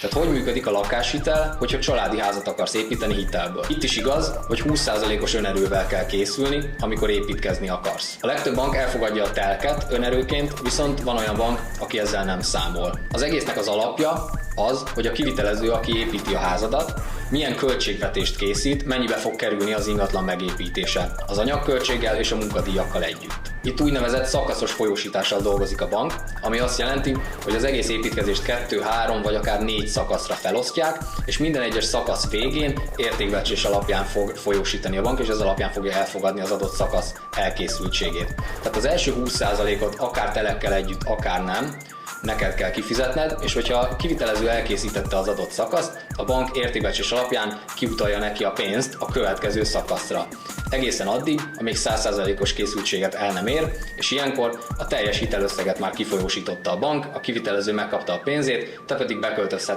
Tehát hogy működik a lakáshitel, hogyha családi házat akarsz építeni hitelből? Itt is igaz, hogy 20%-os önerővel kell készülni, amikor építkezni akarsz. A legtöbb bank elfogadja a telket önerőként, viszont van olyan bank, aki ezzel nem számol. Az egésznek az alapja az, hogy a kivitelező, aki építi a házadat, milyen költségvetést készít, mennyibe fog kerülni az ingatlan megépítése, az anyagköltséggel és a munkadíjakkal együtt. Itt úgynevezett szakaszos folyósítással dolgozik a bank, ami azt jelenti, hogy az egész építkezést 2, 3 vagy akár 4 szakaszra felosztják, és minden egyes szakasz végén értékbecsés alapján fog folyósítani a bank, és ez alapján fogja elfogadni az adott szakasz elkészültségét. Tehát az első 20%-ot akár telekkel együtt, akár nem, neked kell kifizetned, és hogyha a kivitelező elkészítette az adott szakaszt, a bank értékbecsés alapján kiutalja neki a pénzt a következő szakaszra. Egészen addig, amíg 100%-os készültséget el nem ér, és ilyenkor a teljes hitelösszeget már kifolyósította a bank, a kivitelező megkapta a pénzét, te pedig beköltözhetsz